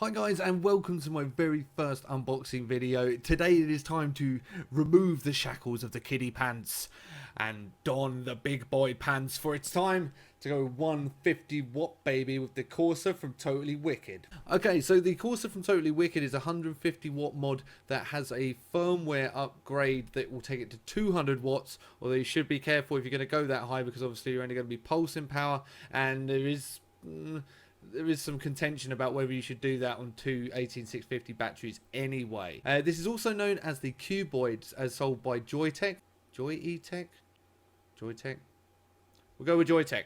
Hi guys, and welcome to my very first unboxing video. Today it is time to remove the shackles of the kiddie pants and don the big boy pants, for it's time to go 150 watt baby with the Corsa from Totally Wicked. Okay, so the Corsa from Totally Wicked is a 150 watt mod that has a firmware upgrade that will take it to 200 watts, although you should be careful if you're going to go that high because obviously you're only going to be pulsing power, and there is some contention about whether you should do that on two 18650 batteries anyway. This is also known as the Cuboid, as sold by Joyetech. Joyetech? We'll go with Joyetech.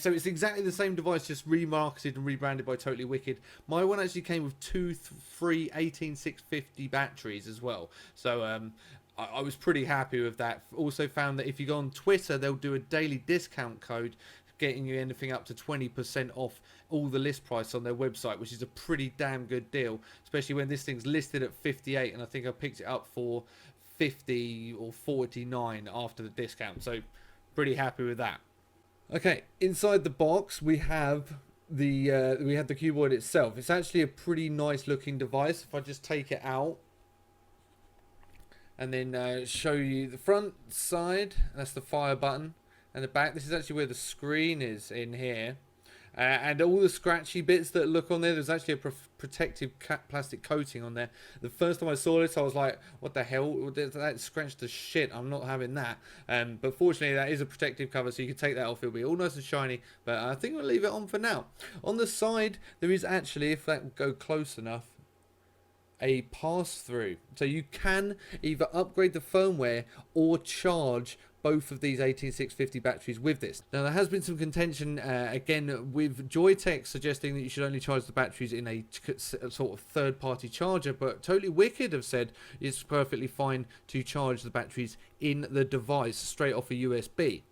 So it's exactly the same device, just remarketed and rebranded by Totally Wicked. My one actually came with two free 18650 batteries as well. So I was pretty happy with that. Also found that if you go on Twitter, they'll do a daily discount code, getting you anything up to 20% off all the list price on their website, which is a pretty damn good deal, especially when this thing's listed at 58 and I think I picked it up for 50 or 49 after the discount, so pretty happy with that. Okay, inside the box we have the Cuboid itself. It's actually a pretty nice looking device. If I just take it out and then show you the front side, that's the fire button. And the back, this is actually where the screen is in here. And all the scratchy bits that look on there, there's actually a protective plastic coating on there. The first time I saw this, I was like, what the hell? That scratched the shit. I'm not having that. But fortunately, that is a protective cover, so you can take that off. It'll be all nice and shiny. But I think we'll leave it on for now. On the side, there is actually, if that will go close enough, a pass-through. So you can either upgrade the firmware or charge both of these 18650 batteries with this. Now there has been some contention again with Joyetech suggesting that you should only charge the batteries in a sort of third-party charger, but Totally Wicked have said it's perfectly fine to charge the batteries in the device straight off a USB.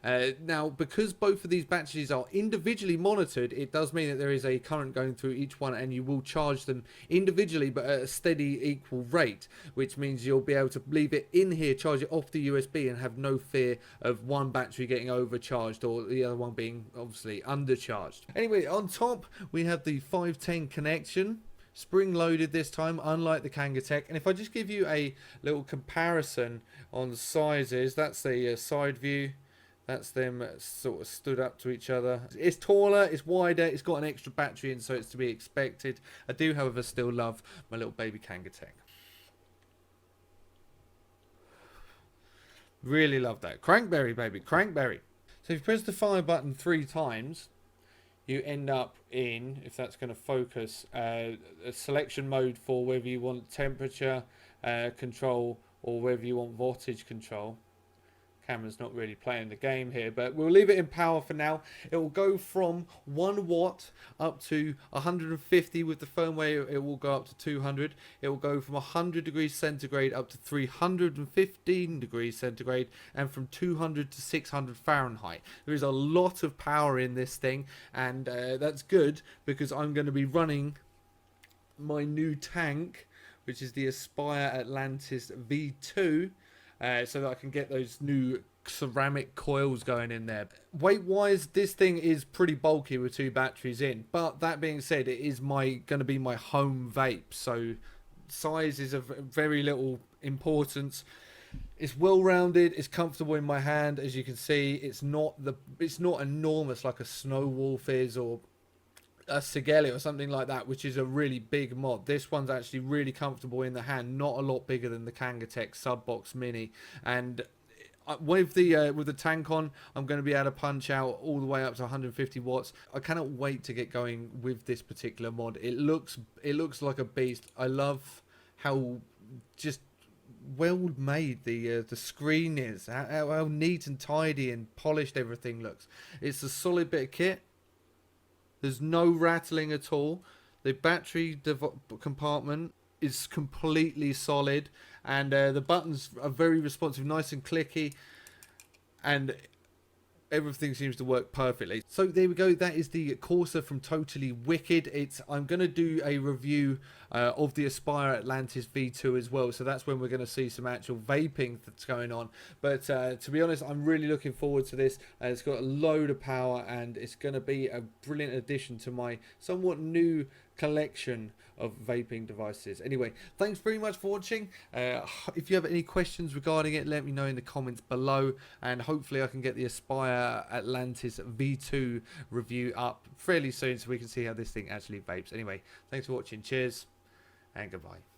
Now, because both of these batteries are individually monitored, it does mean that there is a current going through each one, and you will charge them individually but at a steady equal rate, which means you'll be able to leave it in here, charge it off the USB, and have no fear of one battery getting overcharged or the other one being obviously undercharged. Anyway, on top we have the 510 connection, spring loaded this time, unlike the Kangatech. And if I just give you a little comparison on sizes, that's the side view. That's them sort of stood up to each other. It's taller, it's wider, it's got an extra battery in, so it's to be expected. I do, however, still love my little baby Kangatech. Really love that. Crankberry, baby, crankberry. So if you press the fire button 3 times, you end up in, if that's going to focus, a selection mode for whether you want temperature control or whether you want voltage control. Camera's not really playing the game here, but we'll leave it in power for now. It will go from 1 watt up to 150 with the firmware. It will go up to 200. It will go from 100 degrees centigrade up to 315 degrees centigrade, and from 200 to 600 Fahrenheit. There is a lot of power in this thing, and that's good because I'm going to be running my new tank, which is the Aspire Atlantis V2. So that I can get those new ceramic coils going in there. Weight wise, this thing is pretty bulky with 2 batteries in, but that being said, it is going to be my home vape, so size is of very little importance. It's well rounded, it's comfortable in my hand, as you can see. It's not enormous like a Snow Wolf is, or a Sigelli or something like that, which is a really big mod. This one's actually really comfortable in the hand, not a lot bigger than the Kangatech Subbox Mini. And with the tank on, I'm going to be able to punch out all the way up to 150 watts. I cannot wait to get going with this particular mod. It looks like a beast. I love how just well made the screen is, how neat and tidy and polished everything looks. It's a solid bit of kit. There's no rattling at all. The battery compartment is completely solid, and the buttons are very responsive, nice and clicky, and everything seems to work perfectly. So there we go, that is the Corsa from Totally Wicked. I'm going to do a review of the Aspire Atlantis V2 as well, so that's when we're going to see some actual vaping that's going on. But to be honest, I'm really looking forward to this. It's got a load of power, and it's going to be a brilliant addition to my somewhat new collection of vaping devices. Anyway, thanks very much for watching. If you have any questions regarding it, let me know in the comments below, and hopefully I can get the Aspire Atlantis V2 review up fairly soon so we can see how this thing actually vapes. Anyway, thanks for watching. Cheers and goodbye.